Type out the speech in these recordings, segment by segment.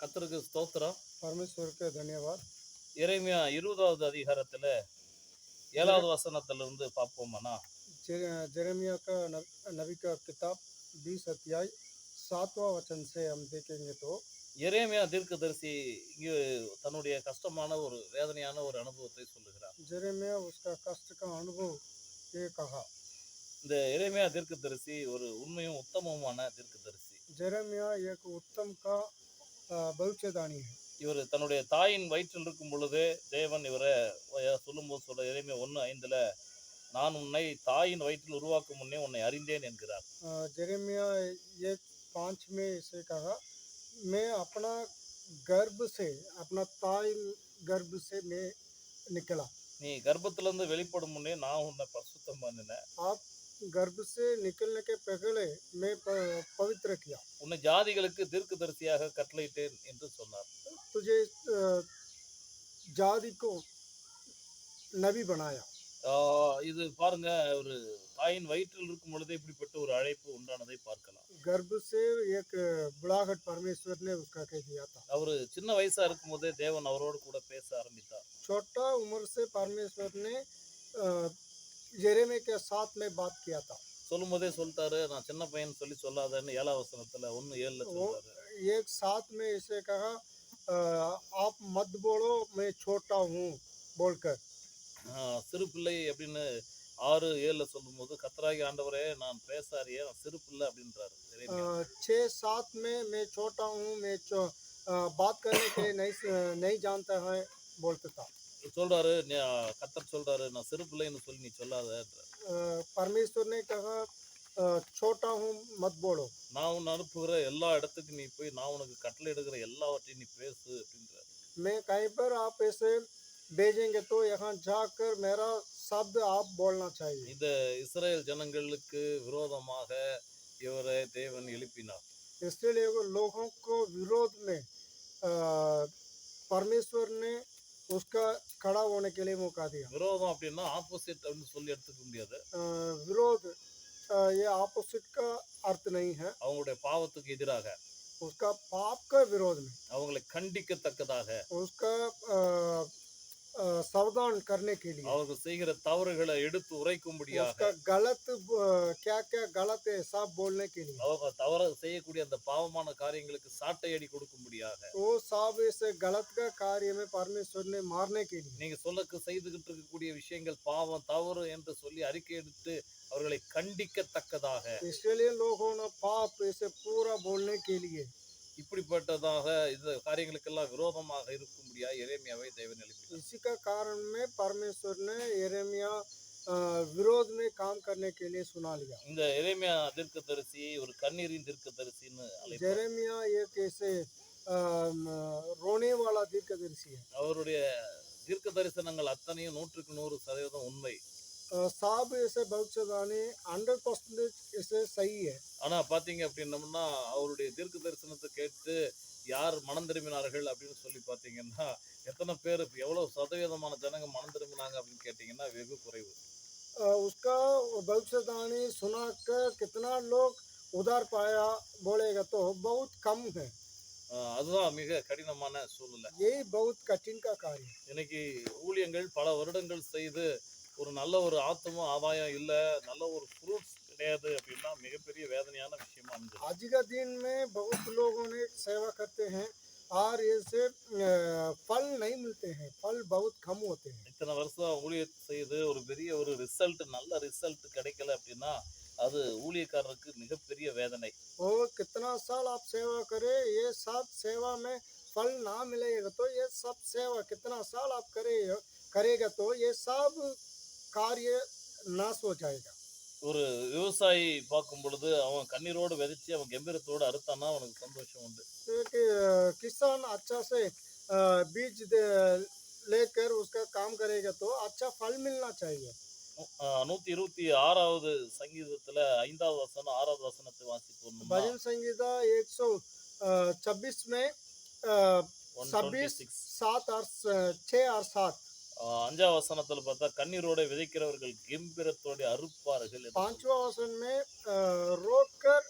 கர்த்தருக்கு ஸ்தோத்திரம். परमेश्वर के धन्यवाद। எரேமியா 20வது அதிகாரத்துல जेरे 7வது வசனத்திலிருந்து பார்ப்போமானா, जेरेमिया का नबी का किताब 20 अध्याय 7वां वचन से हम देखेंगे तो எரேமியா தீர்க்கதரிசி இங்கு தன்னுடைய கஷ்டமான ஒரு வேதனையான ஒரு அனுபவத்தை சொல்லுகிறார். जेरेमिया उसका कष्ट का अनुभव ये कहा। இந்த எரேமியா தீர்க்கதரிசி ஒரு உண்மையும் உத்தமமான தீர்க்கதரிசி. जेरेमिया एक उत्तम का भविष्यवाणी है। இவர் தன்னுடைய தாயின் வயிற்றில் இருக்கும் பொழுதே தேவன் இவரை சொல்லும்போது எரேமியா 1:5 நான் உன்னை தாயின் வயிற்றில் உருவாக்கும் முன்னே உன்னை அறிந்தேன் என்கிறார். जेरेमिया 1:5 में इसे कहा, मैं अपना गर्भ से अपना ताई गर्भ से मैं निकला। நீ கர்ப்பத்திலிருந்து வெளிப்படும் முன்னே நான் உன்னை பரிசுத்தம் பண்ணினேன். आप गर्भ से निकलने के पहले मैं पवित्र किया। உன்னை ஜாதிகளுக்கு தீர்க்கதரிசியாக கட்டளையிட்டேன் என்று சொன்னார். तुझे जाति को नबी बनाया। இது பாருங்க, ஒரு தாயின் வயிற்றில் இருக்கும் பொழுதே இப்படிப்பட்ட ஒரு அழைப்பு உண்டானதை பார்க்கலாம். गर्भ से एक बुलाहट परमेश्वर ने उसका कह दिया था। அவரு சின்ன வயசா இருக்கும் போதே தேவன் அவரோடு கூட பேச ஆரம்பித்தார். छोटा उम्र से परमेश्वर ने यिर्मयाह के साथ में बात किया था। சொல்லும் போதே சொல்லிட்டாரு, நான் சின்ன பையன் சொல்லி சொல்லாதன்னு 7வது வசனத்துல 1:7 சொல்றாரு. एक साथ में इसे कहा, आप मत बोलो मैं छोटा हूँ बोलकर। சிறு பிள்ளை அப்படின்னு 6:7 சொல்லும் போது கர்த்தராகிய ஆண்டவரே நான் பேசாரியே நான் சிறு பிள்ளை அப்படின்றாரு. 6-7 में मैं छोटा हूँ, मैं बात करने के लिए नहीं जानता है बोलता था। சொல்றாரு, கர்த்தர் சொல்றாரு, நான் சிறு பிள்ளைன்னு சொல்லி நீ சொல்லாத. परमेश्वर ने कहा, छोटा हूँ मत बोलो। நான் உன்னை அனுப்புகிற எல்லா இடத்துக்கும் நீ போய் நான் உனக்கு கட்டளை எடுக்கிற எல்லாவற்றையும் நீ பேசு அப்படின்றார். मैं कहीं पर आप ऐसे भेजेंगे तो यहाँ जाकर मेरा शब्द आप बोलना चाहिए। இந்த இஸ்ரேல் ஜனங்களுக்கு விரோதமாக இவரை தேவன் எழுப்பினார். इसलिए वो लोगों को विरोध में परमेश्वर ने उसका खड़ा होने के लिए मौका दिया। விரோதம் அப்படின்னா ஆப்போசிட் அப்படின்னு சொல்லி எடுத்துக்க முடியாது. विरोध ये ऑपोजिट का अर्थ नहीं है। அவங்களுடைய பாவத்துக்கு எதிராக, उसका पाप का विरोध में, அவங்களை கண்டிக்கத்தக்கதாக, उसका सावधान करने के लिए, அவர்கள் செய்கிற தவறுகளை எடுத்து உரைக்கும்படியாக, उसका गलत क्या क्या गलत है सब बोलने के लिए, அவங்க தவறு செய்யக்கூடிய அந்த பாவமான காரியங்களுக்கு சாட்டை அடி கொடுக்கும்படியாக, वो सब ऐसे गलत का कार्य में परमेश्वर ने मारने के लिए, நீங்க செய்துகிட்டு இருக்கக்கூடிய விஷயங்கள் பாவம் தவறு என்று சொல்லி அறிக்கை எடுத்து அவர்களை கண்டிக்கத்தக்கதாக, इसलिए लोगों ने पाप ऐसे पूरा बोलने के लिए, இப்படிப்பட்டதாக இந்த காரியங்களுக்கெல்லாம் விரோதமாக இருக்கும்படியாக எரேமியாவை தேவன் எழுப்பினார். इसी का कारण में परमेश्वर ने यिर्मयाह विरोध में काम करने के लिए सुना लिया। இந்த எரேமியா தீர்க்கதரிசி ஒரு கண்ணீரின் தீர்க்கதரிசின்னு அழைப்பார். यिर्मयाह एक ऐसे रोने वाला दीर्घदर्शी है। அவருடைய தீர்க்க தரிசனங்கள் அத்தனையும் 100% உண்மை. सब ऐसे भविष्यवाणी 100% ऐसे सही है। ஆனா பாத்தீங்க அப்படின்னம்னா அவருடைய தீர்க்க தரிசனத்தை கேட்டு யார் மனம் திரும்பினார்கள் அப்படின்னு சொல்லி பாத்தீங்கன்னா எத்தனை பேர் எவ்வளவு சதவீதமான ஜனங்க மனம் திரும்பினாங்க அப்படின்னு கேட்டீங்கன்னா வெகு குறைவு. उसका भविष्यवाणी सुनाकर कितना लोग उधार पाया बोलेगा तो बहुत कम है। அதுதான் மிக கடினமான சூழ்நிலை. यही बहुत कठिन का कार्य। இன்னைக்கு ஊழியங்கள் பல வருடங்கள் செய்து ஒரு நல்ல ஒரு ஆத்ம ஆதாயம் இல்ல, நல்ல ஒரு ஃப்ரூட்ஸ் கிடையாது அப்படின்னா மிகப்பெரிய வேதனையான விஷயமா இருந்தது. आज का दिन में बहुत लोगों ने सेवा करते हैं और ऐसे फल नहीं मिलते हैं, फल बहुत कम होते हैं। இத்தனை வருஷம் ஊழியத்தை செய்து ஒரு பெரிய ஒரு நல்ல ரிசல்ட் கிடைக்கல அப்படின்னா அது ஊழியக்காரருக்கு மிகப்பெரிய வேதனை. और कितना साल आप सेवा करें, ये सब सेवा में फल ना मिलेगा तो ये सब सेवा कितना साल आप करेगा तो ये सब कार्य नाश हो जाएगा। ஒரு விவசாயி பார்க்கும் பொழுது அவன் கண்ணீரோடு விதைச்சு அவன் கம்பீரத்தோடு அறுத்தானா அவனுக்கு சந்தோஷம் உண்டு. किसान अच्छा से बीज लेकर उसका काम करेगा तो अच्छा फल मिलना चाहिए। 126வது சங்கீதத்துல 5வது வசனம் 6வது வசனத்தை வாசிப்போம். भजन संहिता 126 में 26 7 और 6 और 7 5வது வசனத்துல பார்த்தா கண்ணீரோட விதைக்கிறவர்கள் கம்பீரத்தோட அறுப்பார்கள். 5वां वचन में रोक कर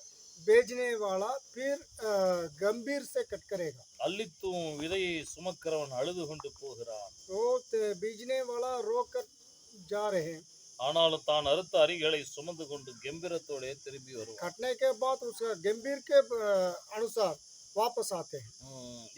बेचने वाला फिर गंभीर से कट करेगा. அள்ளித்தூம் விதையை சுமக்கிறவன் அழுது கொண்டு போகிறான். वो बीजने वाला रोक कर जा रहे हैं, ஆனாலும் தான் அறுத்த அரிகளை சுமந்து கொண்டு கெம்பீரத்தோடே திரும்பி வருவான். कटने के बाद उसका गंभीर के अनुसार वापस आते हैं।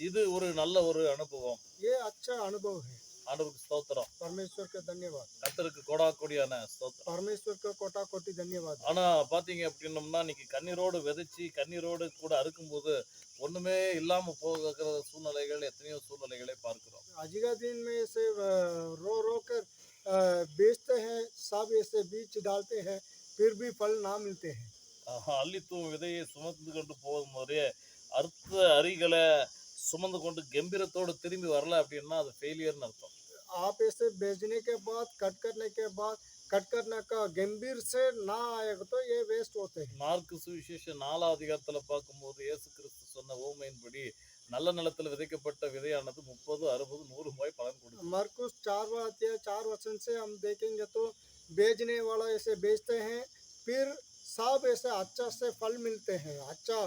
இது ஒரு நல்ல ஒரு அனுபவம். ये अच्छा अनुभव है। ஆண்டவருக்கு ஸ்தோத்திரம். परमेश्वर का धन्यवाद। கர்த்தருக்கு கோடாகோடியான ஸ்தோத்திரம். परमेश्वर का कोटा कोटि धन्यवाद। ஆனா பாத்தீங்க அப்படின்னம்னா இன்னைக்கு கண்ணீரோடு விதைச்சு கண்ணீரோடு கூட அறுக்கும்போது ஒண்ணுமே இல்லாம போகிற சூழ்நிலைகள் எத்தனையோ சூழ்நிலைகளை பார்க்கிறோம். आज का दिन में से रो रो कर बेचते हैं, सब ऐसे बीज डालते हैं, फिर भी फल ना मिलते हैं। அள்ளித்தூம் விதையை சுமந்து கொண்டு போகும் போதே அறுத்த அரிகளை சுமந்து கொண்டு கம்பீரத்தோடு திரும்பி வரல அப்படின்னா அது ஃபெயிலியர்னு அர்த்தம். आप ऐसे बेचने के बाद कट करने के बाद कट करने का गंभीर से ना आएगा तो ये वेस्ट होते हैं। மார்க்கு சுவிசேஷம் 4ஆம் அதிகாரத்துல பார்க்கும்போது இயேசு கிறிஸ்து சொன்ன ஓமையின்படி நல்ல நிலத்துல விதைக்கப்பட்ட விதையானது 30, 60, 100 பலன் கொடுக்கும். मरकुस 4वां अध्याय 4 वचन से हम देखेंगे तो बेचने वाला ऐसे बेचते हैं, फिर सब ऐसे अच्छा से फल मिलते हैं, अच्छा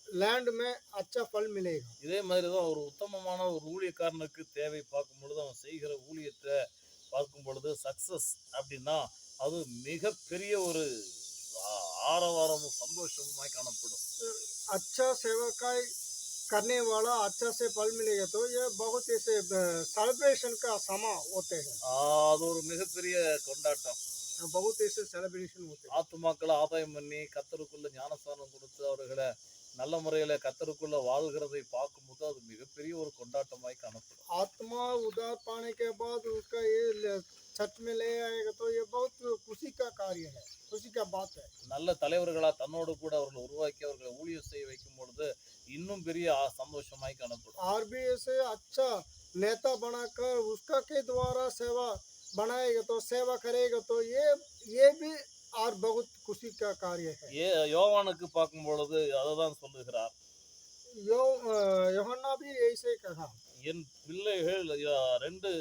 लैंड में अच्छा फल मिलेगा। இதே மாதிரிதான் ஒரு உத்தமமான ஒரு ஊழியக்காரனுக்கு தேவை பார்க்கும் பொழுது அவன் செய்கிற ஊழியத்தை பார்க்கும் பொழுது சக்சஸ் அப்படின்னா அது மிகப்பெரிய ஒரு ஆரவாரமும் சந்தோஷமுமாய் காணப்படும். अच्छा सेवकाई करने वाला अच्छा से फल मिलेगा तो ये बहुत ऐसे सेलिब्रेशन का समा होते हैं, அது ஒரு மிகப்பெரிய கொண்டாட்டம். बहुत ऐसे सेलिब्रेशन होते हैं। ஆத்துமாக்களை ஆதாயம் பண்ணி கத்தருக்குள்ள ஞானஸ்தானம் கொடுத்து அவர்களை நல்ல முறையில கத்தருக்குள்ள வாழ்கிறதை பார்க்கும்போது அது மிகப்பெரிய ஒரு கொண்டாட்டமாய் காணப்படும். आत्मा उधार पाने के बाद उसका ये छठ में ले आएगा तो ये बहुत खुशी का कार्य है, खुशी का बात है। நல்ல தலைவர்களா தன்னோடு கூட அவர்களை உருவாக்கி அவர்களை ஊழியம் செய்ய வைக்கும் பொழுது இன்னும் பெரிய சந்தோஷமாய் காணப்படும். और भी ऐसे अच्छा नेता बनाकर उसका के द्वारा सेवा बनाएगा तो सेवा करेगा तो ये भी और बहुत खुशी का कार्य है। யோவானுக்கு பார்க்கும் பொழுது அததான் சொல்லுகிறார். யோहन्ना भी ऐसे कहा, என் பிள்ளைகள் 2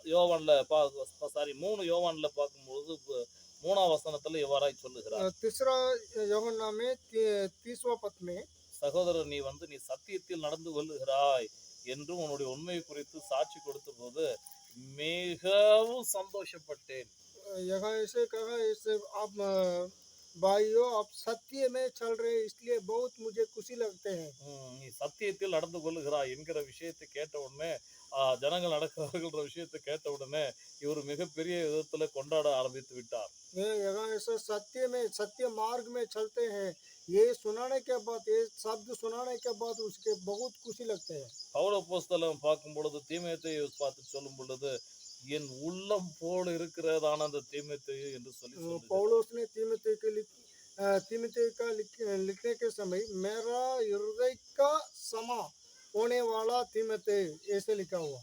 யோவான்ல 3 யோவான்ல பார்க்கும்பொழுது 3ஆம் வசனத்துல இவ்வாறாய் சொல்லுகிறார். तीसरा யோहन्ना में 30वां पद में, சகோதரர் நீ சத்தியத்தில் நடந்து கொள்ளுகிறாய் என்று உன்னுடைய உண்மையை குறித்து சாட்சி கொடுத்த போது மிகவும் சந்தோஷப்பட்டேன். यहाँ ऐसे कहा, ऐसे आप भाइयों आप सत्य में चल रहे इसलिए बहुत मुझे खुशी लगते हैं। நீ சத்தியத்தில் நடந்து கொள்ளுகிறாய் என்கிற விஷயத்தை கேட்ட உடனே ஜனங்கள் நடக்கிறார்கள் விஷயத்தை கேட்ட உடனே இவர் மிகப்பெரிய விதத்துல கொண்டாட ஆரம்பித்து விட்டார். यहाँ ऐसे सत्य मार्ग में चलते हैं, ये सुनाने के बाद, ये शब्द सुनाने के बाद उसके बहुत खुशी लगते हैं। பவுல் அப்போஸ்தலன் பார்க்கும் பொழுது தீமோத்தேயுவை பார்த்து சொல்லும் பொழுது என் உள்ளம் போல இருக்கிறதான அந்த தீமோத்தேயு என்று சொல்லி पौलुस ने तीमुथियुस का लिखने के समय मेरा हृदय का समा होने वाला तीमुथियुस ऐसे लिखा हुआ।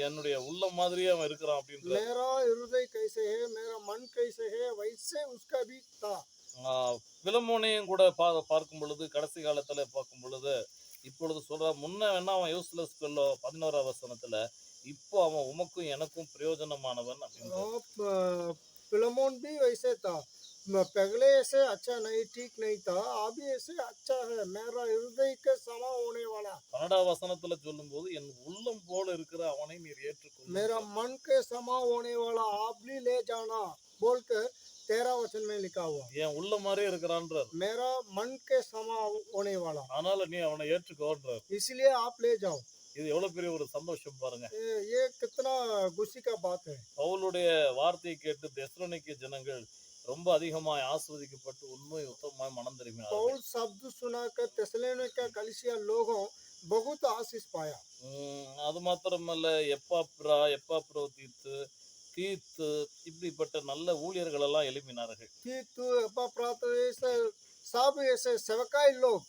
என்னுடைய உள்ளம் மாதிரியே அவன் இருக்கிறான் அப்படின்ற मेरा हृदय कैसे है, मेरा मन कैसे है, वैसे उसका भी था। பிலமோனையும் கூட பார்க்கும் பொழுது கடைசி காலத்துல பார்க்கும் பொழுது இப்பொழுது சொல்ற முன்ன வேணா அவன் யூஸ்லெஸ் 11ஆம் வசனத்துல இப்போ அவன் உமக்கும் எனக்கும் பிரயோஜனமானவன் அப்படின்னு. फिलमोन भी वैसे था, पहले ऐसे अच्छा नहीं, ठीक नहीं था, अभी ऐसे अच्छा है, मेरा हृदय के समा होने वाला। 12ஆம் வசனத்துல சொல்லும் போது என் உள்ளம் போல இருக்கிற அவனை நீர் ஏற்றுக்கொள், मेरा मन के समा होने वाला आप भी ले जाना बोलकर 13 वचन में लिखा हुआ। என் உள்ள மாதிரியே இருக்கிறான்றார். मेरा मन के समा होने वाला, அதனால நீ அவனை ஏற்றுக்கோன்றார். इसलिए आप ले जाओ। இது எவ்வளவு பெரிய ஒரு சந்தோஷம் பாருங்க. ये कितना खुशी का बात है। பவுலுடைய வார்த்தையை கேட்டு தெசலோனிக்கே ஜனங்கள் ரொம்ப அதிகமாய் ஆசீர்வதிக்கப்பட்டு உண்மை உத்தமமாய் மனம் திரும்பினார்கள். पौल शब्द सुनाकर தெசலோனிக்கா கலிசியா लोगों बहुत आशीष पाया। அது மாத்திரமல்ல எப்பாப்ரோதீத்து தீத்து இப்படிப்பட்ட நல்ல ஊழியர்கள் எல்லாம் எழுப்பினார்கள். तीतु एपाफ्रातुस सब ऐसे सेवकाई लोग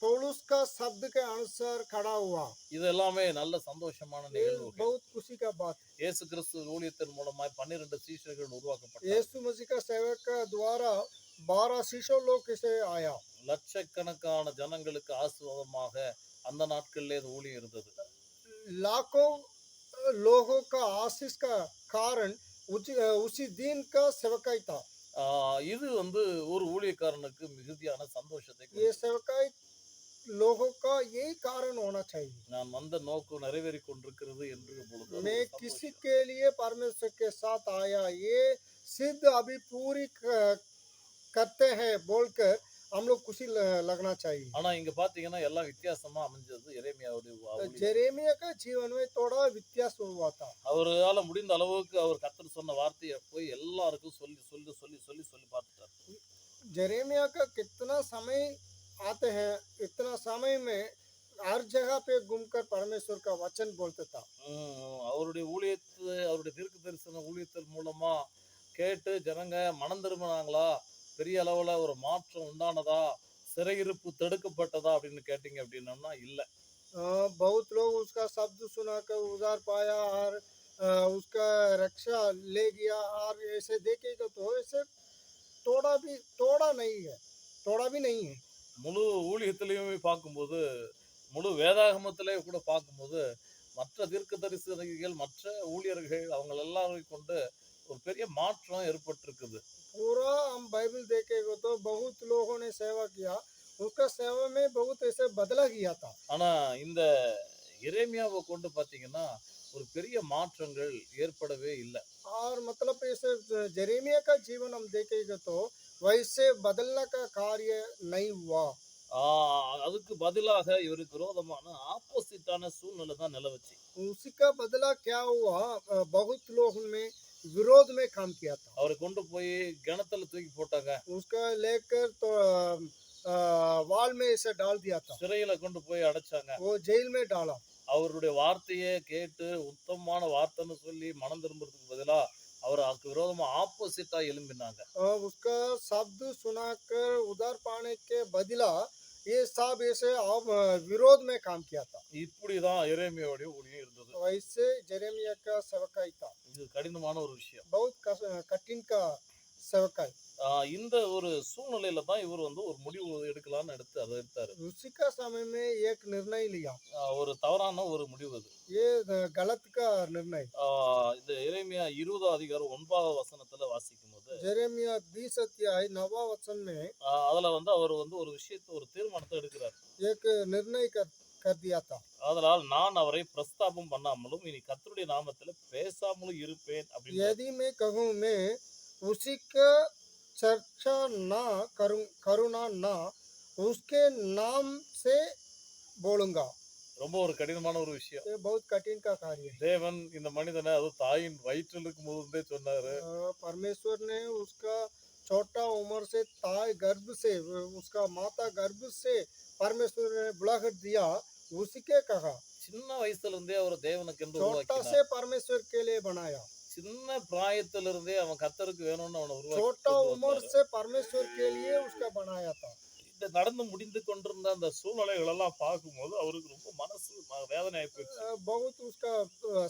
पौलुस का शब्द के अनुसार खड़ा हुआ। இது எல்லாமே நல்ல சந்தோஷமான நிகழ்வுகள். बहुत खुशी का बात। இயேசு கிறிஸ்து ஊழியத்தின் மூலமாய் 12 சீஷர்கள் உருவாக்கப்பட்டார்கள். यीशु मसीह का सेवक का द्वारा 12 शिष्य लोग कैसे आया। லட்சக்கணக்கான ஜனங்களுக்கு ஆசீர்வாதமாக அந்த நாட்களிலே இது ஊழியம் இருந்தது. लाखों लोगों का आशीष का कारण उसी दिन का सेवकाई था। இது வந்து ஒரு ஊழியக்காரனுக்கு மிகுதியான சந்தோஷத்தை ये கொடுக்கும். सेवकाई लोगों का यही कारण होना चाहिए। நான் வந்த நோக்கம் நிறைவேறிக் கொண்டிருக்கிறது என்று பொழுது அது मैं ஒரு किसी சந்தோஷம். के लिए परमेश्वर के साथ आया, ये सिद्ध अभी पूरी करते हैं बोलकर हम लोग खुशी लगना चाहिए। ஆனா இங்க பாத்தீங்கன்னா எல்லாம் வித்தியாசமா அமைஞ்சது எரேமியாவுடைய ஊழியம். जेरेमिया का जीवन में थोड़ा व्यत्यास हुआ था। அவரால முடிந்த அளவுக்கு அவர் கர்த்தர் சொன்ன வார்த்தையை போய் எல்லாருக்கும் சொல்லி சொல்லி சொல்லி சொல்லி சொல்லி பார்த்துட்டார். जेरेमिया का कितना समय आते हैं, इतना समय में हर जगह पे घूमकर परमेश्वर का वचन बोलता था। அவருடைய ஊழியத்தை அவருடைய தீர்க்க தரிசன ஊழியத்தின் மூலமா கேட்டு ஜனங்க மனம் திரும்பினாங்களா, பெரிய அளவுல ஒரு மாற்றம் உண்டானதா, சிறையிருப்பு தடுக்கப்பட்டதா அப்படின்னு கேட்டீங்க அப்படின்னம்னா இல்ல. बहुत लोग उसका शब्द सुनाकर उधार पाया और उसका रक्षा ले गया, और ऐसे देखेगा तो ऐसे थोड़ा नहीं है, थोड़ा भी नहीं है। முழு ஊழியத்திலையுமே பார்க்கும்போது, முழு வேதாகமத்திலே கூட பார்க்கும்போது, மற்ற தீர்க்கதரிசிகள், மற்ற ஊழியர்கள் அவங்க எல்லாரையும் கொண்டு ஒரு பெரிய மாற்றம் ஏற்பட்டிருக்குது. पूरा हम बाइबल देखेगा तो बहुत लोगों ने सेवा किया, उसका सेवा में बहुत ऐसे बदला किया था। ஆனா இந்த எரேமியாவை கொண்டு பார்த்தீங்கன்னா, ஒரு பெரிய மாற்றங்கள் ஏற்படவே இல்ல. और मतलब ऐसे जेरेमिया का जीवन हम देखेगा तो वैसे बदलने का कार्य नहीं हुआ। ஆ அதுக்கு பதிலாக இவருக்கு விரோதமான ஆப்போசிட்டான சூழ்நிலை தான் நிலவுச்சு. उसी का बदला क्या हुआ, बहुत लोग में विरोध में काम किया था। அவரை கொண்டு போய் கிணத்துல தூக்கி போட்டாங்க. उसका लेकर तो वाल में ऐसे डाल दिया था, சிறையில கொண்டு போய் அடைச்சாங்க. वो जेल में डाला। அவருடைய வார்த்தையை கேட்டு உத்தமமான வார்த்தைன்னு சொல்லி மனம் திரும்புறதுக்கு பதிலா அவருக்கு விரோதமா ஆப்போசிட்டா எழும்பினாங்க. उसका शब्द सुनाकर उधार पाने के बदला ये सब ऐसे विरोध में काम किया था। இப்படிதான் எரேமியாவுடைய ஊழியம் இருந்தது. वैसे जेरेमिया का सेवकाई था, இது कठिनமான ஒரு விஷயம். बहुत कठिन का सेवकाई। இந்த ஒரு சூழ்நிலையில தான் இவர் வந்து ஒரு முடிவு எடுக்கலாம்னு அதை எடுத்தாரு. उसी का समय में एक निर्णय लिया, ஒரு தவறான ஒரு முடிவு அது. ये गलत का निर्णय। இந்த எரேமியா 20 அதிகாரம் 9 வசனத்துல வாசிக்கும் போது जेरेमिया 20 अध्याय 9 वचन में அதுல வந்து அவர் வந்து ஒரு விஷயத்தை ஒரு தீர்மானத்தை எடுக்கிறார். एक निर्णय कर दिया था। அதனால் நான் அவரை பிரஸ்தாபம் பண்ணாமலும் இனி கர்த்தருடைய நாமத்துல பேசாமலும் இருப்பேன் அப்படின்னு. यदि मैं कहूँ मैं उसी का चर्चा ना करूँगा ना उसके नाम से बोलूंगा। ரொம்ப ஒரு கடினமான ஒரு விஷயம். ये बहुत कठिन का कार्य है। தேவன் இந்த மனிதனை அது தாயின் வயிற்றில் இருக்கும் போதே சொன்னாரு. परमेश्वर ने उसका छोटा उम्र से ताई गर्भ से, उसका माता गर्भ से परमेश्वर ने बुलाकर दिया, उसी के कहा। சின்ன வயசுல இருந்தே அவர் தேவனுக்கென்று छोटा உருவாக்கினார். से परमेश्वर के लिए बनाया, சின்ன பிராயத்துல இருந்தே அவன் கர்த்தருக்கு வேணும்னு அவனை छोटा உருவாக்கி उम्र से परमेश्वर के लिए उसका बनाया था। இந்த நடந்து முடிந்து கொண்டிருந்த அந்த சூழ்நிலைகள் எல்லாம் பார்க்கும்போது அவருக்கு ரொம்ப மனசு வேதனை ஆயிப்போச்சு. बहुत उसका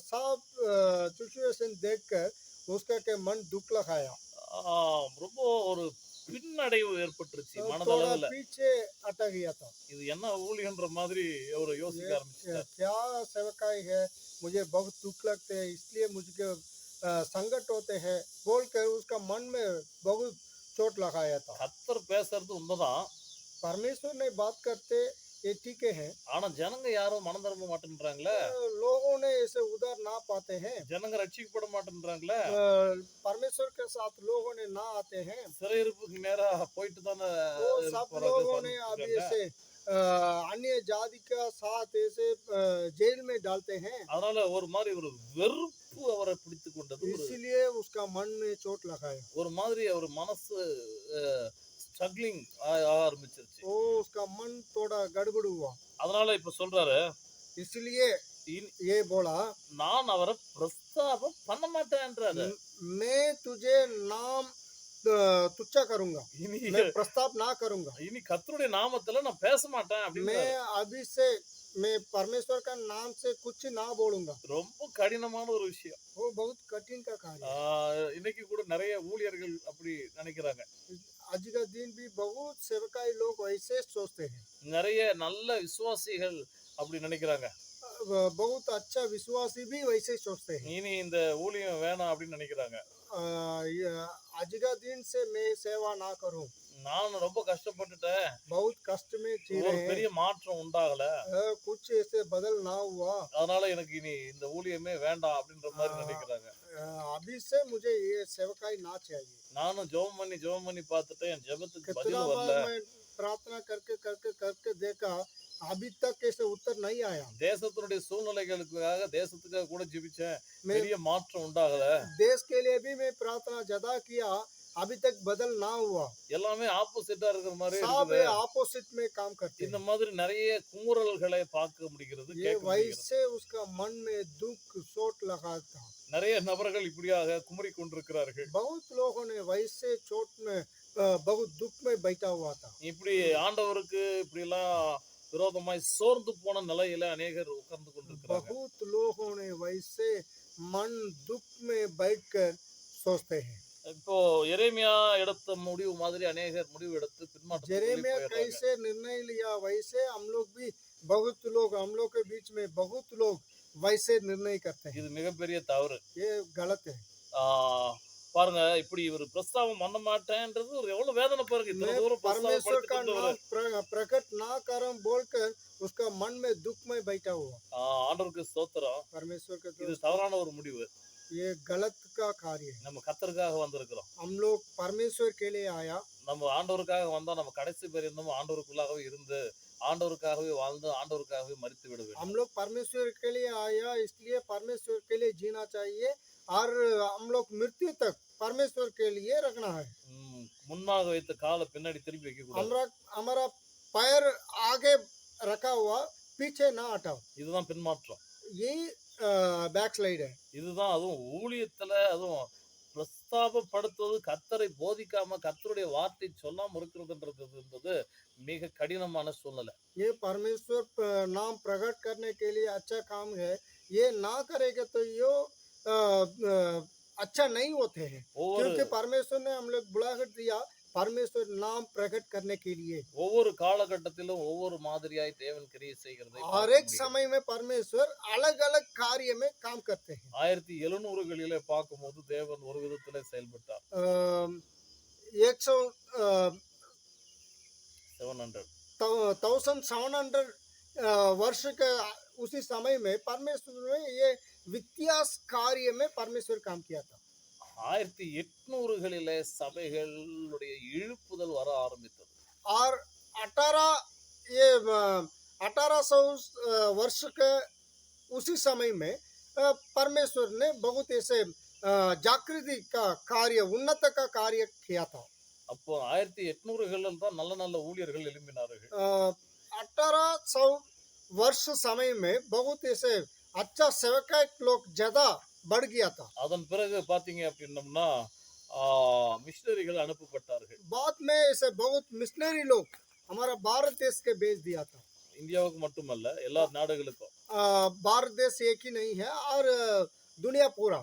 साफ सिचुएशन देखकर उसका के मन दुख लगाया, ரொம்ப ஒரு பின்னடைவு ஏற்பட்டுருச்சு थोड़ा மனதளவுல. पीछे अटक गया था। இது என்ன ஊழியன்ற மாதிரி அவர் யோசிக்க ये ஆரம்பிச்சிட்டார். क्या सेवकाई है, मुझे बहुत दुख लगते हैं, इसलिए मुझे संकट होते हैं बोलकर उसका मन में बहुत चोट लगाया था। கர்த்தர் பேசுறது உண்மைதான். परमेश्वर ने बात करते ये ठीक है, ஆனா ஜனங்க யாரும் மனம் திரும்ப மாட்டேன்றாங்களே, लोगों ने ऐसे उधर ना पाते हैं, ஜனங்க ரட்சிக்கப்பட மாட்டேன்றாங்களே, परमेश्वर के साथ लोगों ने ना आते हैं। சிறையிருப்புக்கு நேரா போயிட்டு தானே वो सब लोगों ने अभी ऐसे अन्य जाति का साथ ऐसे जेल में डालते हैं, அதனால ஒரு மாதிரி ஒரு வெறுப்பு அவரை பிடித்து கொண்டது. इसीलिए उसका मन में चोट लगाया, ஒரு மாதிரி அவர் மனசு ஸ்ட்ரகிளிங் ஆரம்பிச்சிருச்சு. वो उसका मन थोड़ा गड़बड़ हुआ। அதனால இப்ப சொல்றாரு, इसलिए ये बोला, நான் அவரை பிரஸ்தாபம் பண்ண மாட்டேன்றாரு. मैं तुझे नाम तुच्छा करूंगा, இனி मैं प्रस्ताव ना करूंगा, இனி கர்த்தருடைய நாமத்துல நான் பேச மாட்டேன் அப்படின்னு. मैं अभी से मैं परमेश्वर का नाम से कुछ ना बोलूंगा। ரொம்ப கடினமான ஒரு விஷயம். वो बहुत कठिन का कार्य है। இன்னைக்கு கூட நிறைய ஊழியர்கள் அப்படி நினைக்கிறாங்க. आज का दिन भी बहुत सेवकाई लोग वैसे सोचते हैं, நிறைய நல்ல விசுவாசிகள் அப்படி நினைக்கிறாங்க. बहुत अच्छा विश्वासी भी वैसे सोचते हैं। இனி இந்த ஊழியம் வேணாம் அப்படின்னு நினைக்கிறாங்க. ये अजगा दिन से मैं सेवा ना करूं, நான் ரொம்ப கஷ்டப்பட்டுட்டேன், बहुत कष्ट में जी ஒரு रहे हैं, பெரிய மாற்றம் உண்டாகல, कुछ ऐसे बदल ना हुआ, அதனால எனக்கு இனி இந்த ஊழியமே வேண்டாம் அப்படின்ற மாதிரி நினைக்கிறாங்க. अभी से मुझे ये सेवकाई ना चाहिए। நானும் ஜெபம் பண்ணி பார்த்துட்டேன், என் ஜெபத்துக்கு कितना பதில் बार வரல. मैं प्रार्थना करके करके करके देखा, अभी तक ऐसे उत्तर नहीं आया। தேசத்தினுடைய சூழ்நிலைகளுக்காக தேசத்துக்காக கூட ஜெபிச்சேன், मैं பெரிய மாற்றம் உண்டாகல. देश के लिए भी मैं प्रार्थना ज्यादा किया, अभी तक बदल ना हुआ, எல்லாமே ஆப்போசிட்டா இருக்கிற மாதிரி सब இருக்குது. ऑपोजिट में काम करते இந்த हैं। மாதிரி நிறைய குமுறல்களை பார்க்க முடிகிறது, ये கேட்க முடிகிறது. वैसे उसका मन में दुख चोट लगा था। நிறைய நபர்கள் இப்படியாக குமுறி கொண்டிருக்கிறார்கள். बहुत लोगों ने वैसे चोट में बहुत दुख में बैठा हुआ था। இப்படி ஆண்டவருக்கு இப்படி எல்லாம் விரோதமாய் சோர்ந்து போன நிலையில அநேகர் உட்கார்ந்து கொண்டிருக்கிறாங்க. बहुत लोगों ने वैसे मन दुख में बैठकर सोचते हैं। இப்போ எரேமியா எடுத்த முடிவு மாதிரி அநேகர் முடிவு எடுத்து பின்மாற்றத்துக்குள்ளே जेरेमिया போயிடுறாங்க. कैसे निर्णय लिया, वैसे हम लोग भी बहुत लोग, हम लोग के बीच में बहुत लोग वैसे निर्णय करते हैं। இது மிகப்பெரிய தவறு. ये गलत है। ஆஹ் பாருங்க, இப்படி ஒரு பிரஸ்தாவம் பண்ண மாட்டேன்றது ஒரு எவ்வளவு வேதனை பாருங்க. இத்தனை मैं தூரம் परमेश्वर का பிரஸ்தாவப்படுத்திட்டு नाम प्रकट ना करम बोलकर उसका मन में दुख में बैठा हुआ। ஆண்டவருக்கு ஸ்தோத்திரம். परमेश्वर के இது दोस्त, தவறான ஒரு முடிவு. ये गलत का कार्य है। நம்ம கர்த்தருக்காக வந்திருக்கிறோம். हम लोग परमेश्वर के लिए आया, நம்ம ஆண்டவருக்காக வந்தா நம்ம கடைசி பரியந்தமும் ஆண்டவருக்குள்ளாகவே இருந்து ஆண்டவருக்காகவே வாழ்ந்து ஆண்டவருக்காகவே மரித்து விட வேண்டும். हम लोग परमेश्वर के लिए आया, इसलिए परमेश्वर के लिए जीना चाहिए और हम लोग मृत्यु तक परमेश्वर के लिए रखना है। முன்னாக வைத்த காலை பின்னாடி திருப்பி வைக்க கூடாது. हमारा हमारा पैर आगे रखा हुआ, पीछे ना हटाओ, இதுதான் பின்மாற்றம். यही बैक स्लाइड है। இதுதான் அதுவும் ஊழியத்துல அதுவும் பிரஸ்தாபப்படுத்துவது, கர்த்தரை போதிக்காம கர்த்தருடைய வார்த்தை சொல்லாம இருக்கிறதுன்றது என்பது மிக கடினமான சூழ்நிலை. ये परमेश्वर नाम प्रकट करने के लिए अच्छा काम है, ये ना करेगा तो यो अच्छा नहीं होते हैं, ஒவ்வொரு क्योंकि परमेश्वर ने हम लोग बुलाकर दिया परमेश्वर नाम प्रकट करने के लिए। ஒவ்வொரு காலகட்டத்திலும் ஒவ்வொரு மாதிரியாய் தேவன் கிரியை செய்கிறதை हर பார்க்க एक முடிகிறது. समय में परमेश्वर अलग अलग कार्य में काम करते हैं। 1700களிலே பார்க்கும்போது தேவன் ஒரு விதத்திலே செயல்பட்டார். 1700 वर्ष के उसी समय में परमेश्वर ने ये वित्यास कार्य में परमेश्वर काम किया था। 1800களிலே சபைகளுடைய இழுப்புதல் வர ஆரம்பித்தது. और 1800 वर्ष के उसी समय में परमेश्वर ने बहुत ऐसे जागृति का कार्य, उन्नत का कार्य किया था। அப்போ 1800களில் தான் நல்ல நல்ல ஊழியர்கள் எழும்பினார்கள். 1800 वर्ष समय में बहुत ऐसे अच्छा सेवक लोग ज्यादा बढ़ गया था। அதன் பிறகு பாத்தீங்க அப்படின்னம்னா மிஷனரிகள் அனுப்பப்பட்டார்கள். बाद में ऐसे बहुत मिशनरी लोग हमारा भारत देश के भेज दिया था। இந்தியாவுக்கு மட்டுமல்ல, எல்லா நாடுகளுக்கும். भारत देश एक ही नहीं है और दुनिया पूरा।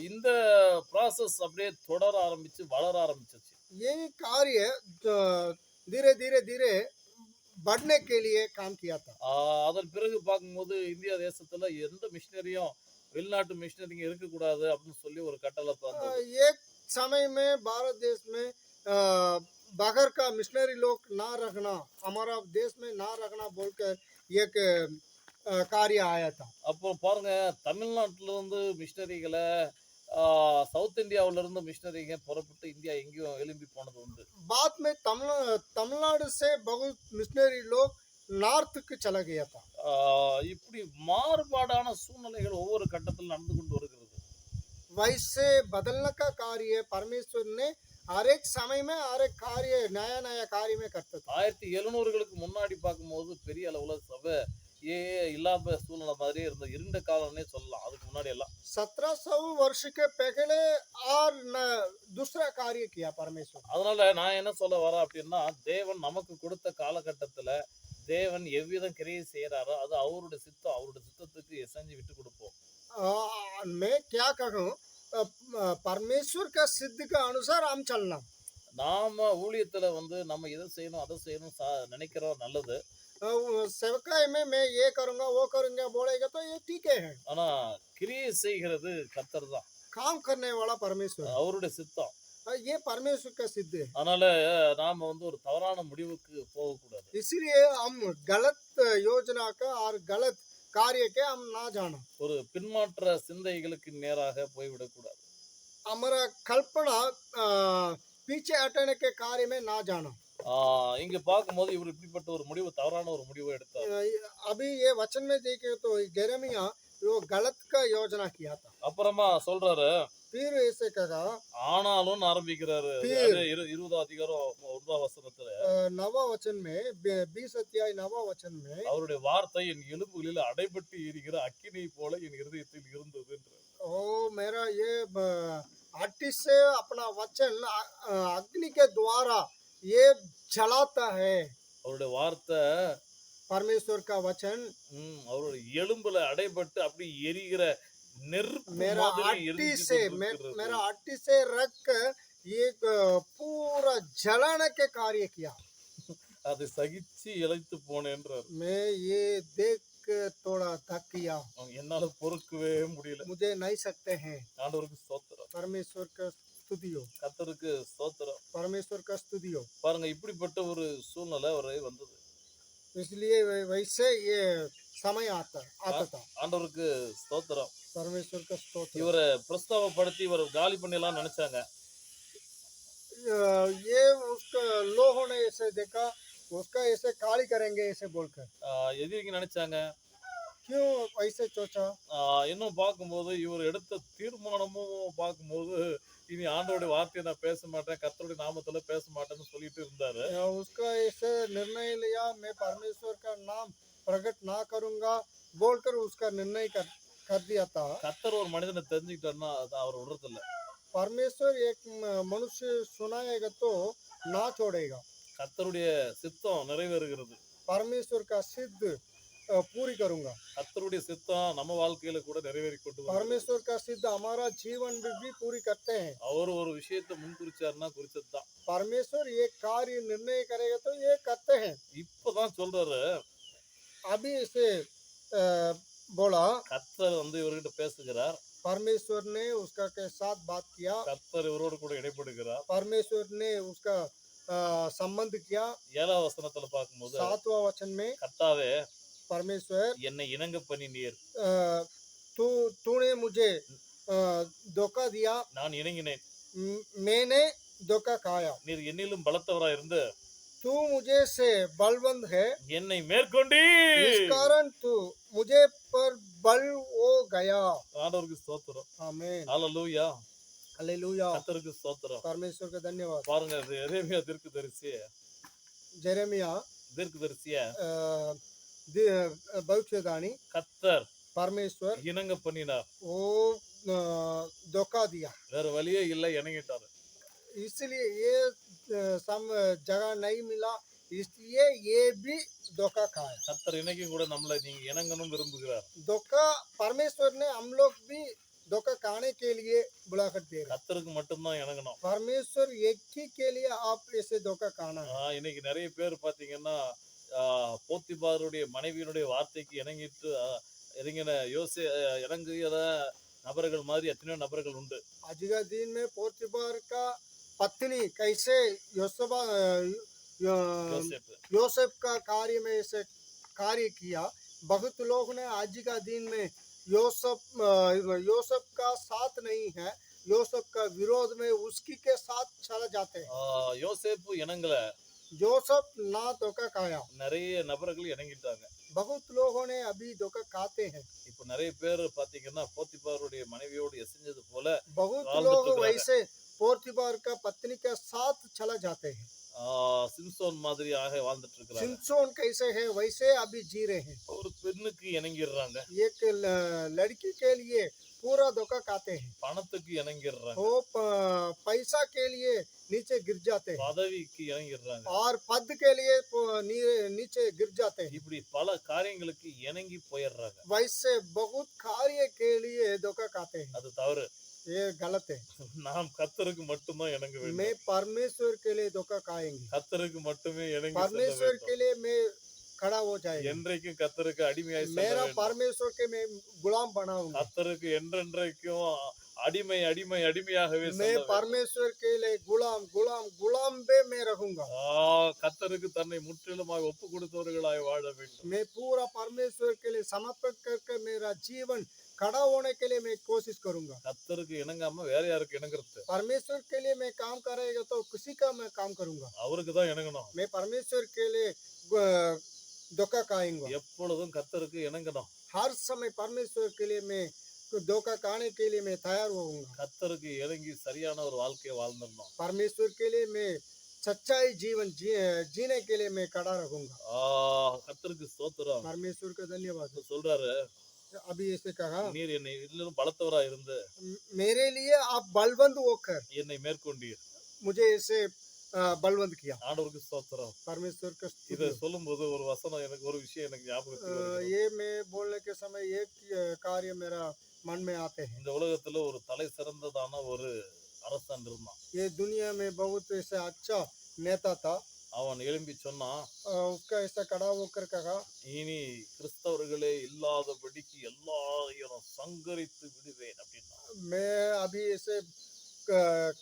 இந்த ப்ராசஸ் அப்படியே தொடர ஆரம்பிச்சு வளர ஆரம்பிச்சிச்சு. ये कार्य धीरे धीरे धीरे बढ़ने के लिए काम किया था। அதன் பிறகு பார்க்கும்போது இந்தியா தேசத்துல எந்த மிஷனரியும் வெளிநாட்டு மிஷனரிங்க இருக்கக்கூடாது அப்படின்னு சொல்லி ஒரு கட்டளை வந்தது. एक समय में भारत देश में बाहर का मिशनरी लोग ना रखना, हमारा देश में ना रखना बोलकर एक कार्य आया था। அப்போ பாருங்க, தமிழ்நாட்டுல இருந்து மிஷனரிகளை சவுத் இந்தியாவில இருந்து மிஷனரிங்க புறப்பட்டு இந்தியா எங்கேயும் எழும்பி போனது உண்டு. बाद में तमिलनाडु से बहुत मिशनरी लोग नॉर्थ के चला गया था। இப்படி மாறுபாடான சூழ்நிலைகள் ஒவ்வொரு கட்டத்தில் நடந்து கொண்டு வருகிறது. वैसे बदलने का कार्य परमेश्वर ने हर एक समय में हर एक कार्य नया नया कार्य में करता था। 1700களுக்கு முன்னாடி பார்க்கும்போது பெரிய அளவுல சபை இல்லாத சூழ்நிலை மாதிரி இருந்த இருண்ட காலம்னே சொல்லலாம். அதுக்கு முன்னாடி எல்லாம் 1700 वर्ष के पहले और दूसरा कार्य किया परमेश्वर। அதனால நான் என்ன சொல்ல வரேன் அப்படின்னா, தேவன் நமக்கு கொடுத்த காலகட்டத்துல தேவன் எவ்விதம் கிரியை செய்யறாரோ அது அவருடைய சித்தம், அவருடைய சித்தத்துக்கு செஞ்சு விட்டு கொடுப்போம். मैं क्या कहूँ, परमेश्वर का सिद्ध के अनुसार हम चलना। நாம ஊழியத்துல நம்ம எதை செய்யணும் அதை செய்யணும் நினைக்கிறோம், நல்லது. सेवकाई में मैं ये करूँगा वो करूँगा बोलेगा तो ये ठीक है। ஆனா கிரியை செய்கிறது கர்த்தர் தான். काम करने वाला परमेश्वर है। அவருடைய சித்தம். ये परमेश्वर का सिद्ध है। அதனால நாம வந்து ஒரு தவறான முடிவுக்கு போகக்கூடாது. इसलिए हम गलत योजना का और गलत कार्य के हम ना जाना। ஒரு பின்மாற்ற சிந்தைகளுக்கு நேராக போய்விடக்கூடாது. हमारा कल्पना पीछे हटने के कार्य में ना जाना। இங்க பார்க்கும்போது இவர் இப்படிப்பட்ட ஒரு முடிவு, தவறான ஒரு முடிவை எடுத்தார். अभी ये वचन में देखे तो यिर्मयाह वो गलत का योजना किया था। அப்புறமா சொல்றாரு, फिर ऐसे कहा, ஆனாலும் ஆரம்பிக்கிறாரு. फिर அது 20 அதிகாரம் 1 வசனத்துல नवा वचन में 20 अध्याय नवा वचन में அவருடைய வார்த்தை என் எலும்புகளில் அடைபட்டு எரிகிற அக்கினி போல என் இருதயத்தில் இருந்தது என்றார். ओ मेरा ये आर्टिस्ट से अपना वचन अग्नि के द्वारा ये जलाता है। அவருடைய வார்த்தை परमेश्वर का वचन அவருடைய எலும்புல அடைபட்டு அப்படி எரிகிற நெருப்பு मेरा மாதிரி आर्टिस्ट எரிஞ்சு से கொண்டிருக்கிறது. मेरा आर्टिस्ट से रख कर ये पूरा जलाने के कार्य किया। அதை சகிச்சு இளைத்து போனேன்றார். मैं ये देख थोड़ा थक गया, என்னால பொறுக்கவே முடியல. मुझे नहीं सकते हैं। ஆண்டவருக்கு ஸ்தோத்திரம். परमेश्वर का स्तुति हो, கர்த்தருக்கு ஸ்தோத்திரம். परमेश्वर का स्तुति हो। பாருங்க, இப்படிப்பட்ட ஒரு சூழ்நிலை அவரை வந்தது. इसलिए वैसे ये समय आता था। ஆண்டவருக்கு ஸ்தோத்திரம். परमेश्वर का स्तोत्र। இவரை பிரஸ்தாவப்படுத்தி இவர் காலி பண்ணிடலாம் நினைச்சாங்க. ये उसका लोगों ने ऐसे देखा, उसका ऐसे काली करेंगे ऐसे बोलकर। எதிரிக்கு நினைச்சாங்க. क्यों ऐसे सोचा? இன்னும் பார்க்கும்போது இவர் எடுத்த தீர்மானமும் பார்க்கும்போது இனி ஆண்டவருடைய வார்த்தையை நான் பேச மாட்டேன், கர்த்தருடைய நாமத்துல பேச மாட்டேன்னு சொல்லிட்டு இருந்தாரு. उसका ऐसे निर्णय लिया, मैं परमेश्वर का नाम प्रकट ना करूंगा बोलकर उसका निर्णय कर दिया था। கர்த்தர் ஒரு மனிதனை தெரிஞ்சுக்கிட்டாருன்னா அது அவர் விடுறதில்ல. परमेश्वर एक मनुष्य सुनाएगा तो ना छोड़ेगा। கர்த்தருடைய சித்தம் நிறைவேறுகிறது. परमेश्वर का सिद्ध पूरी करूंगा। கர்த்தருடைய சித்தம் நம்ம வாழ்க்கையில கூட நிறைவேறி கொண்டு வரும். परमेश्वर का सिद्ध हमारा जीवन में भी पूरी करते हैं। அவர் ஒரு விஷயத்தை முன்குறிச்சாருன்னா குறிச்சதுதான். परमेश्वर ये कार्य निर्णय करेगा तो ये करते हैं। இப்பதான் சொல்றாரு, अभी इसे बोला, கர்த்தர் வந்து இவர்கிட்ட பேசுகிறார். परमेश्वर ने उसका के साथ बात किया, கர்த்தர் இவரோடு கூட இடைப்படுகிறார். परमेश्वर ने उसका संबंध किया। 7ஆம் வசனத்துல பார்க்கும்போது 7वां वचन में, கர்த்தாவே परमेश्वर என்னை இணங்க பண்ணினீர், तूने मुझे धोखा दिया, நான் இணங்கினேன். मैंने धोखा खाया। நீர் என்னிலும் பலத்தவராய் இருந்து तू मुझे से बलवंत है, என்னை மேற்கொண்டி इस कारण तू मुझे पर बल हो गया। ஆண்டவருக்கு ஸ்தோத்திரம். आमीन, ஹalleluya. हालेलुया। கர்த்தருக்கு ஸ்தோத்திரம். परमेश्वर का धन्यवाद। பாருங்க, இது எரேமியா தீர்க்கதரிசி जेरेमिया भविष्यवाणी, கர்த்தர் परमेश्वर இணங்க பண்ணினார். वो धोखा दिया, வேற வழியே இல்லை, இணங்கிட்டாரு. इसलिए ये सम जगह नहीं मिला, इसलिए ये भी धोखा खाया। கர்த்தர் இன்னைக்கும் கூட நம்மளை நீங்க இணங்கணும் விரும்புகிறார். धोखा परमेश्वर ने हम लोग भी धोखा खाने के लिए बुलाकर दे रहा। கர்த்தருக்கு மட்டும்தான் இணங்கணும். परमेश्वर एक ही के लिए आप ऐसे धोखा खाना है। இன்னைக்கு நிறைய பேர் பாத்தீங்கன்னா போத்திபாருடைய மனைவியினுடைய வார்த்தைக்கு இணங்கிட்டு இறங்கின இறங்கிய நபர்கள் மாதிரி எத்தனையோ நபர்கள் உண்டு. आज का दिन में पोतीफर का पत्नी कैसे योसेफ का कार्य में ऐसे कार्य किया। बहुत लोग ने आज का दिन में योसेफ का साथ नहीं है, योसेफ का विरोध में उसकी के साथ चला जाते हैं। யோசேப்பு இணங்கல, जोसेफ ना धोखा खाया, நிறைய நபர்கள் இணங்கிட்டாங்க. बहुत लोगों ने अभी धोखा खाते हैं। இப்ப நிறைய பேர் பாத்தீங்கன்னா போத்திபாருடைய மனைவியோடு எசைஞ்சது போல बहुत लोग वैसे पोतीफर का पत्नी के साथ चला जाते हैं। சிம்சோன் மாதிரியாக வாழ்ந்துட்டு இருக்காங்க. सिमसोन कैसे है वैसे अभी जी रहे हैं। ஒரு பெண்ணுக்கு இணங்கிடுறாங்க, एक लड़की के लिए पूरा धोखा खाते हैं, பணத்துக்கு இணங்கிடுறாங்க, वो पैसा के लिए नीचे गिर जाते हैं, பதவிக்கு இணங்கிடுறாங்க, और पद के लिए नीचे गिर जाते हैं। இப்படி பல காரியங்களுக்கு இணங்கி போயிடுறாங்க. वैसे बहुत कार्य के लिए धोखा खाते हैं, அது தவறு. ये गलत है। நாம் கர்த்தருக்கு மட்டும்தான் இணங்க வேண்டும். मैं परमेश्वर के लिए धोखा खाएंगे, கர்த்தருக்கு மட்டுமே இணங்கி परमेश्वर के लिए मैं खड़ा हो जाएगा, என்றைக்கும் கர்த்தருக்கு அடிமையாய் செல்ல मेरा வேண்டும். परमेश्वर के मैं गुलाम बनाऊंगा, கர்த்தருக்கு என்றென்றைக்கும் அடிமையாகவே मैं சொல்ல வேண்டும். परमेश्वर के लिए गुलाम गुलाम गुलाम पे मैं रहूंगा। கர்த்தருக்கு தன்னை முற்றிலுமாய் ஒப்பு கொடுத்தவர்களாய் வாழ வேண்டும். मैं पूरा परमेश्वर के लिए समर्पित करके मेरा जीवन खड़ा होने के लिए मैं कोशिश करूंगा। கர்த்தருக்கு இணங்காம வேற யாருக்கு இணங்குறது? परमेश्वर के लिए मैं काम करेगा तो किसी का मैं काम करूंगा। அவருக்கு தான் இணங்கணும். मैं परमेश्वर के लिए धोखा खाऊंगा। எப்பொழுதும் கர்த்தருக்கு இணங்கணும். हर समय परमेश्वर के लिए मैं धोखा खाने के लिए मैं तैयार होऊंगा। கர்த்தருக்கு இறங்கி சரியான ஒரு வாழ்க்கையை வாழ்ந்துடணும். परमेश्वर के लिए मैं सच्चाई जीवन जीने के लिए मैं खड़ा रहूंगा। கர்த்தருக்கு ஸ்தோத்திரம். परमेश्वर का धन्यवाद। சொல்றாரு, अभी ऐसे कहा, நீர் என்னை இதிலும் பலத்தவரா இருந்து मेरे लिए आप बलवंत होकर என்னை மேற்கொண்டீர். मुझे ऐसे बलवंत किया। ஆண்டவருக்கு ஸ்தோத்திரம். परमेश्वर का இதை स्तुति। சொல்லும்போது ஒரு வசனம் எனக்கு ஒரு விஷயம் எனக்கு ஞாபகத்துக்கு வருகிறது. ये मैं बोलने के समय एक कार्य मेरा मन में आते हैं। இந்த உலகத்துல ஒரு தலை சிறந்ததான ஒரு அரசன் இருந்தான். ये दुनिया में बहुत ऐसा अच्छा नेता था। அவன் எழும்பி சொன்னான், उसका ऐसा खड़ा होकर कहा, இனி கிறிஸ்தவர்களே இல்லாதபடிக்கு எல்லாரையும் சங்கரித்து விடுவேன் அப்படின்னா. मैं अभी ऐसे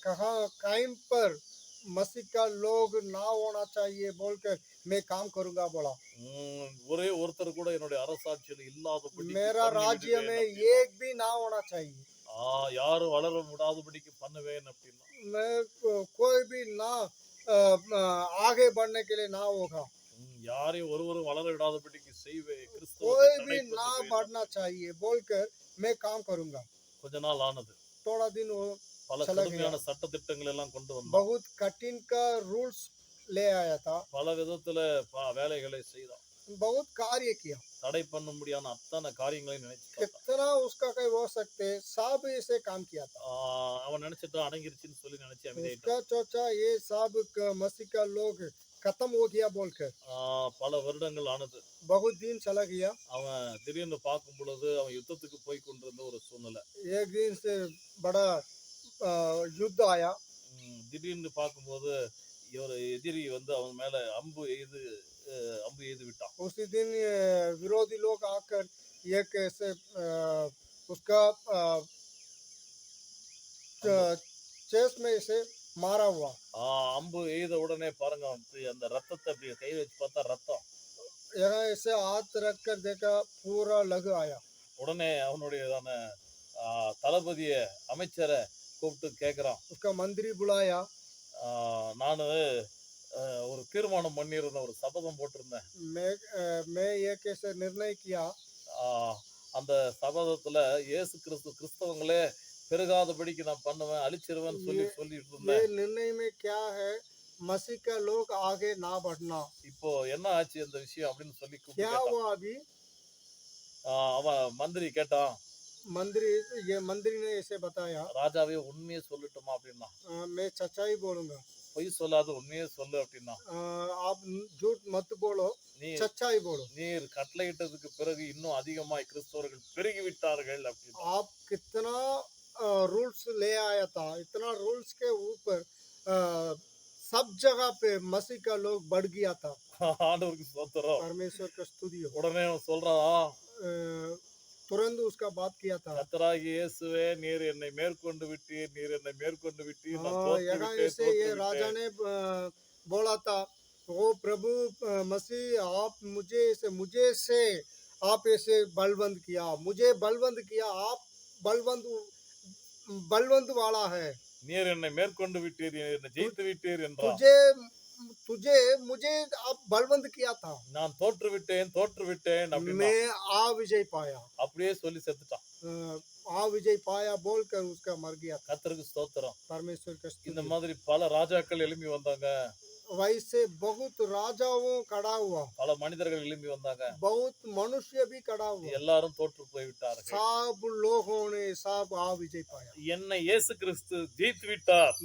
कहा कायम पर मसीह का लोग ना होना चाहिए बोलकर मैं काम करूंगा बोला। ஒரே ஒருத்தர் கூட என்னுடைய அரசாட்சியில் இல்லாதபடி मेरा राज्य में एक भी ना होना चाहिए। யாரும் வளர விடாதபடிக்கு பண்ணுவேன் அப்படின்னா. मैं कोई भी ना आगे बढ़ने के लिए ना होगा। யாரையும் ஒருவரும் வளர விடாதபடிக்கு செய்வேன். कोई भी ना बढ़ना चाहिए बोलकर मैं काम करूंगा। கொஞ்ச நாள் ஆனது. थोड़ा दिन பல கடுமையான சட்ட திட்டங்கள் எல்லாம் கொண்டு வந்தான். बहुत कठिन का रूल्स ले आया था। பல விதத்துல வேலைகளை செய்தான். बहुत कार्य किया। தடை பண்ண முடியாத அத்தனை காரியங்களையும் நினைச்சு कितना उसका कहीं हो सकते सब ऐसे काम किया था। அவன் நினைச்சிட்டு அடங்கிருச்சுன்னு சொல்லி நினைச்சு उसका सोचा ये सब मसीह का लोग खत्म हो गया बोलकर பல வருடங்கள் ஆனது. बहुत दिन चला गया। அவன் திடீர்னு பார்க்கும் பொழுது அவன் யுத்தத்துக்கு போய் கொண்டிருந்த ஒரு சூழ்நிலை. एक दिन से बड़ा युद्ध आया। திடீர்னு பார்க்கும்போது ஒரு எதிரி வந்து அவன் மேல அம்பு எய்து விட்டான். उसी दिन विरोधी लोग आकर एक ऐसे उसका चेस्ट में ऐसे मारा हुआ। அம்பு எய்த உடனே பாருங்க அந்த ரத்தத்தை அப்படி கை வச்சு பார்த்தா ரத்தம். यहाँ ऐसे हाथ रख कर देखा पूरा लहू आया। உடனே அவனுடையதான தளபதிய அமைச்சரை கூப்பிட்டு கேட்கிறான். उसका मंत्री बुलाया। நானு ஒரு தீர்மானம் பண்ணியிருந்தேன், ஒரு சபதம் போட்டிருந்தேன். मैं एक ऐसे निर्णय किया। அந்த சபதத்துல இயேசு கிறிஸ்தவங்களே பெருகாதபடிக்கு நான் பண்ணுவேன், அழிச்சிருவேன்னு சொல்லிட்டு இருந்தேன். ये निर्णय में क्या है मसीह का लोग आगे ना बढ़ना। இப்போ என்ன ஆச்சு அந்த விஷயம் அப்படின்னு சொல்லி क्या हुआ अभी? அவன் மந்திரி கேட்டான். मंत्री ने ऐसे बताया, ராஜாவே உண்மையை சொல்லட்டுமா அப்படின்னா. मैं सच्चाई बोलूंगा। பொய் சொல்லாத உண்மையே சொல்லு அப்படின்னா. आप झूठ मत बोलो, सच्चाई बोलो। நீர் கட்டளையிட்டதுக்கு பிறகு இன்னும் அதிகமாய் கிறிஸ்தவர்கள் பெருகி விட்டார்கள் அப்படின்னா. आप कितना रूल्स ले आया था, इतना रूल्स के ऊपर सब जगह पे मसीह का लोग बढ़ गया था। ஆண்டவருக்கு ஸ்தோத்திரம். परमेश्वर का स्तुति हो। உடனே அவன் சொல்றான், तुरंत उसका बात किया था। கர்த்தராகிய இயேசுவே நீர் என்னை மேற்கொண்டு விட்டீர், நீர் என்னை மேற்கொண்டு விட்டீர், நான் यहाँ ऐसे ये राजा ने बोला था, ओ प्रभु मसीह आप मुझे से आप ऐसे बलवंत किया, मुझे बलवंत किया, आप बलवंत वाला है। நீர் என்னை மேற்கொண்டு விட்டீர், என்னை ஜெயித்து விட்டீர் என்றான். मुझे आप बलवंत किया था। நான் தோற்று விட்டேன் அப்படின்னா. मैं आ विजय पाया। அப்படியே சொல்லி செத்துட்டான். आ विजय पाया बोलकर उसका मर गया। கர்த்தருக்கு ஸ்தோத்திரம். परमेश्वर का இந்த மாதிரி பல ராஜாக்கள் எழும்பி வந்தாங்க. वैसे बहुत राजाओं खड़ा हुआ, பல மனிதர்கள் எழும்பி வந்தாங்க. बहुत मनुष्य भी खड़ा हुआ, எல்லாரும் தோற்று போய்விட்டார்கள். सब लोगों ने सब आ विजय पाया। என்னை இயேசு கிறிஸ்து ஜெயித்து விட்டார்,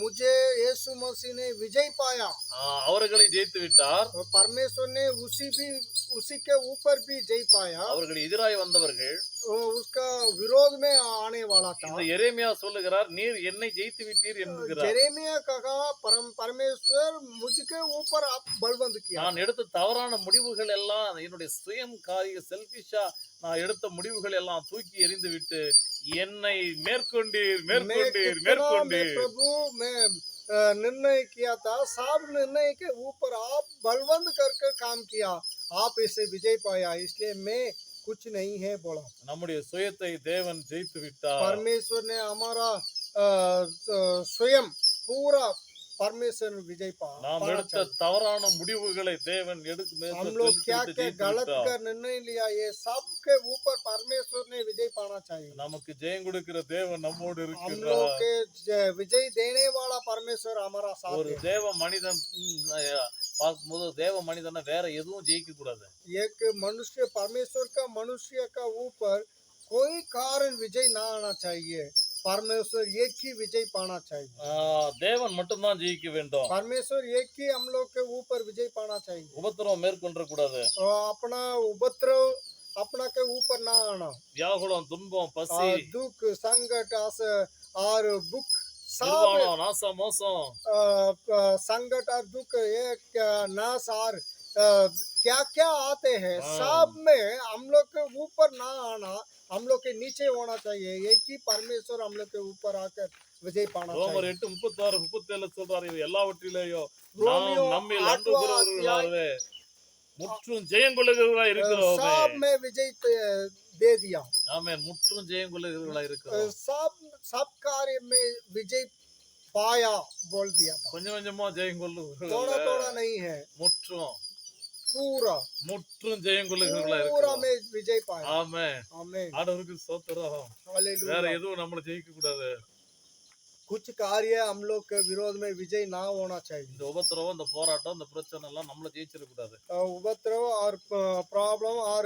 मुझे यीशु मसीह ने विजय पाया। அவர்களை ஜெயித்து விட்டார். परमेश्वर ने उसी के ऊपर भी जय पाया। அவர்கள் எதிராய் வந்தவர்கள் उसका विरोध में आने वाला था। இந்த எரேமியா சொல்லுகிறார், நீர் என்னை ஜெயித்து விட்டீர் என்கிறார். यिर्मयाह कहा परमेश्वर मुझके ऊपर आप बलवंत किया। நான் எடுத்த தவறான முடிவுகள் எல்லாம் என்னுடைய சுயம் காரிய செல்ஃபிஷா நான் எடுத்த முடிவுகள் எல்லாம் தூக்கி எறிந்து விட்டு என்னை மேற்கொண்டீர் मैं மேற்கொண்டீர் कितना मैं மேற்கொண்டீர் प्रभु मैं निर्णय किया था, सब निर्णय के ऊपर आप बलवंत कर कर काम किया, आप इसे विजय पाया, इसलिए मैं कुछ नहीं है बोला। நம்முடைய சுயத்தை தேவன் ஜெயித்து விட்டார். परमेश्वर ने हमारा स्वयं पूरा परमेश्वर ने विजय நாம் पाना எடுத்த चाहिए। தவறான முடிவுகளை தேவன் हम लोग क्या क्या ஜெயித்து गलत விட்டார். का निर्णय लिया, ये सब के ऊपर परमेश्वर ने विजय पाना चाहिए। நமக்கு ஜெயம் கொடுக்கிற தேவன் நம்மோடு हम लोग இருக்கிறார். के विजय देने वाला परमेश्वर हमारा साथ ஒரு है। தேவ மனிதன் பார்க்கும்போது தேவ மனிதனை வேற எதுவும் ஜெயிக்க கூடாது. एक मनुष्य परमेश्वर का मनुष्य का ऊपर कोई कारण विजय ना आना चाहिए, परमेश्वर एक ही विजय पाना चाहिए। தேவன் மட்டும்தான் ஜெயிக்க வேண்டும். परमेश्वर एक ही हम लोग के ऊपर विजय पाना चाहिए। உபத்திரவம் மேற்கொள்ள கூடாது. अपना उपद्रव अपना के ऊपर ना आना, வியாகுலம், துன்பம், பசி, दुख, संकट और बुक सब நிர்வாணம், நாசம், மோசம், संकट और दुख एक नाश और क्या क्या आते हैं, हाँ। सब में हम लोग के ऊपर ना आना, हम लोग के नीचे होना चाहिए। एक ही परमेश्वर हम लोग के ऊपर आकर विजय पाना ரோமர் चाहिए। 8:36-37 சொல்றாரு, இது எல்லாவற்றிலேயோ रोमियो நாம் நம்மில் அன்பு 8वां अध्याय கூறுகிறவர்களாகவே முற்றும் ஜெயம் கொள்ளுகிறவர்களாய் இருக்கிறோமே. सब में विजय दे दिया, ஆமென். முற்றும் ஜெயம் கொள்ளுகிறவர்களாய் இருக்கிறோம். सब कार्य में विजय पाया बोल दिया था। கொஞ்சம் கொஞ்சமா ஜெயம் थोड़ा கொள்ளுகிறவர்கள் थोड़ा नहीं है, முற்றும் पूरा முற்றும் ஜெயம் கொள்ளுகிறவர்களாய் पूरा இருக்கிறோம். में विजय पाया। ஆமென். आमीन, ஆண்டவருக்கு ஸ்தோத்திரம். வேற हालेलुया। எதுவும் நம்மள ஜெயிக்க கூடாது. कुछ कार्य हम लोग के विरोध में विजय ना होना चाहिए। இந்த உபத்திரவம், இந்த போராட்டம், இந்த பிரச்சனை எல்லாம் நம்மள ஜெயிச்சிட கூடாது. उपद्रव और प्रॉब्लम और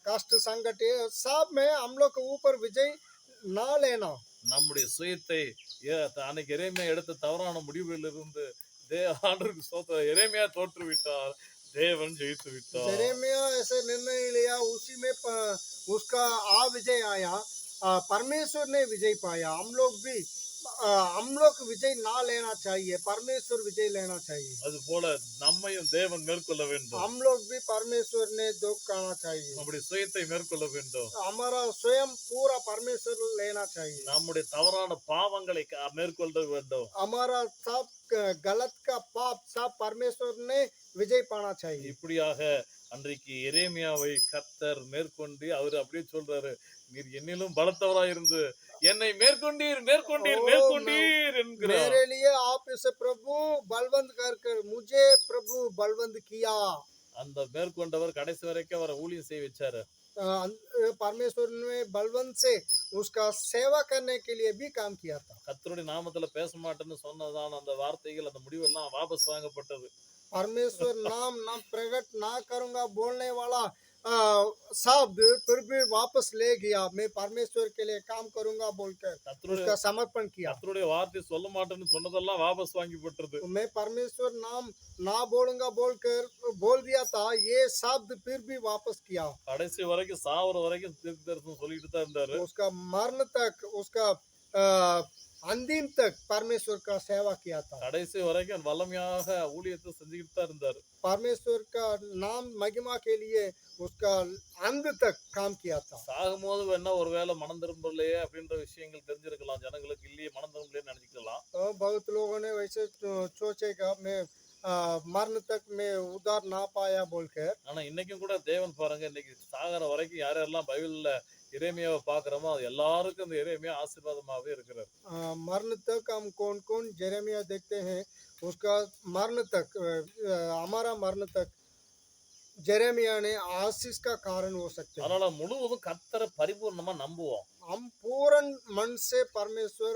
कष्ट संकट ये सब में हम लोग के ऊपर विजय ना लेना। நம்முடைய சுயத்தை அன்னைக்கு எரேமியா எடுத்த தவறான முடிவுகளிலிருந்து ஆண்டவருக்கு ஸ்தோத்திரம். எரேமியா தோற்று விட்டார், தேவன் ஜெயித்து விட்டார். यिर्मयाह ऐसे निर्णय लिया, उसी में उसका विजय आया, परमेश्वर ने विजय पाया। हम लोग भी हम लोग विजय ना लेना चाहिए, परमेश्वर विजय लेना चाहिए। அது போல நம்மையும் தேவன் மேற்கொள்ள வேண்டும். हम लोग भी परमेश्वर ने दुख करना चाहिए, நம்முடைய சுயத்தை மேற்கொள்ள வேண்டும். हमारा स्वयं पूरा परमेश्वर लेना चाहिए। நம்முடைய தவறான பாவங்களை மேற்கொள்ள வேண்டும். हमारा सब गलत का पाप सब परमेश्वर ने विजय पाना चाहिए। இப்படியாக அன்றைக்கு எரேமியாவை கர்த்தர் மேற்கொண்டு அவர் அப்படியே சொல்றாரு, நீர் என்னிலும் பலத்தவராய் இருந்து என்னை மேற்கொண்டீர் மேற்கொண்டீர் மேற்கொண்டீர் என்கிறார். मेरे लिए आप इसे प्रभु बलवंत कर मुझे प्रभु बलवंत किया। அந்த மேற்கொண்டவர் கடைசி வரைக்கும் அவரை ஊழியம் செய்ய வச்சாரு. परमेश्वर ने बलवंत से उसका सेवा करने के लिए भी काम किया था। கர்த்தருடைய நாமத்துல பேச மாட்டேன்னு சொன்னதான அந்த வார்த்தைகள், அந்த முடிவெல்லாம் வாபஸ் வாங்கப்பட்டது. परमेश्वर नाम प्रकट ना करूंगा बोलने वाला शब्द फिर भी वापस ले गया, मैं परमेश्वर के लिए काम करूंगा बोलकर उसका समर्पण किया। கர்த்தருடைய வார்த்தை சொல்ல மாட்டேன்னு சொன்னதெல்லாம் வாபஸ் வாங்கப்பட்டது. मैं परमेश्वर नाम ना बोलूंगा बोलकर बोल दिया था, ये शब्द फिर भी वापस किया। கடைசி வரைக்கும் சாவர வரைக்கும் தீர்க்க தரிசனம் சொல்லிட்டு தான் இருந்தாரு. उसका मरण तक, उसका अंतिम तक परमेश्वर का सेवा किया था। கடைசி வரைக்கும் வல்லமையாக ஊழியத்தை செஞ்சுக்கிட்டு தான் இருந்தாரு. परमेश्वर का नाम महिमा के लिए उसका अंत तक काम किया था। சாகும்போது வேணா ஒருவேளை மனம் திரும்பலையே அப்படின்ற விஷயங்கள் தெரிஞ்சிருக்கலாம், ஜனங்களுக்கு இல்லையே மனம் திரும்பலையே நினைச்சுக்கலாம். बहुत लोगों ने वैसे सोचेगा मैं मरण तक मैं उधार ना पाया बोलकर। ஆனா இன்னைக்கும் கூட தேவன் பாருங்க, இன்னைக்கு சாகர வரைக்கும் யாரெல்லாம் பைபிள்ல எரேமியாவை பாக்குறோமோ அது எல்லாருக்கும் இந்த எரேமியா ஆசீர்வாதமாவே இருக்கிறார். मरण तक हम कौन कौन यिर्मयाह देखते हैं, उसका मरण तक हमारा मरण तक यिर्मयाह ने आशीष का कारण हो सकते हैं। அதனால முழுவதும் கர்த்தரை பரிபூர்ணமா நம்புவோம். हम पूर्ण मन से परमेश्वर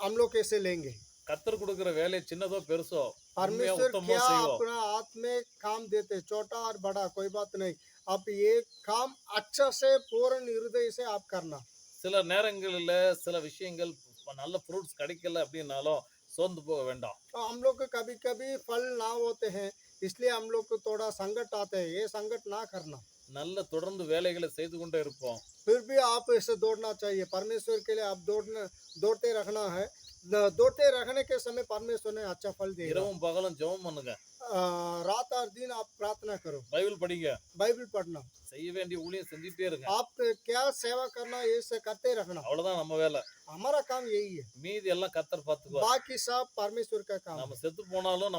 हम लोग कैसे लेंगे। கர்த்தர் கொடுக்கிற வேலை சின்னதோ பெருசோ परमेश्वर क्या अपना हाथ में काम देते, छोटा और बड़ा कोई बात नहीं, आप ये काम अच्छा से पूर्ण हृदय से आप करना। சில நேரங்களில் சில விஷயங்கள் நல்ல ஃப்ரூட்ஸ் கிடைக்கல அப்படின்னாலும் சோர்ந்து போக வேண்டாம். हम लोग को कभी कभी फल ना होते हैं, इसलिए हम लोग को थोड़ा संकट आते हैं, ये संकट ना करना। நல்ல தொடர்ந்து வேலைகளை செய்து கொண்டே இருப்போம். फिर भी आप ऐसे दौड़ना चाहिए। परमेश्वर के लिए आप दौड़ते रखना है। दौड़ते रहने के समय परमेश्वर ने अच्छा फल देगा। இரவும் பகலும் ஜெபம் பண்ணுங்க, रात और दिन आप प्रार्थना करो, பைபிள் படிங்க, बाइबल पढ़ना, செய்ய வேண்டிய ஊழியம் செஞ்சுட்டே இருங்க. आप क्या सेवा करना ये से करते रखना, அவ்வளவுதான் நம்ம வேலை. हमारा काम यही है। மீதி எல்லாம் கர்த்தர் பார்த்துக்குவார். बाकी सब परमेश्वर का काम है। நம்ம செத்து போனாலும்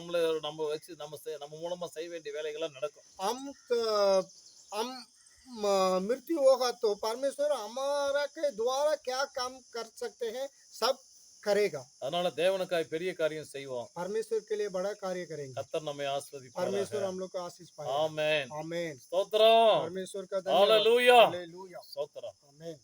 நம்ம வச்சு நம்ம மூலமா செய்ய வேண்டிய வேலைகள்லாம் நடக்கும். हम मृत्यु होगा तो परमेश्वर हमारा के द्वारा क्या काम कर सकते हैं सब करेगा। அதனால தேவனுக்காய் பெரிய காரியம் செய்வோம். परमेश्वर के लिए बड़ा कार्य करेंगे। கர்த்தர் நம்மை ஆசீர்வதிப்பாராக. परमेश्वर हम लोग को आशीष पाए। ஆமென். आमेन। ஸ்தோத்திரம். परमेश्वर का धन्यवाद। ஹalleluya. हालेलुया। ஸ்தோத்திரம். आमेन।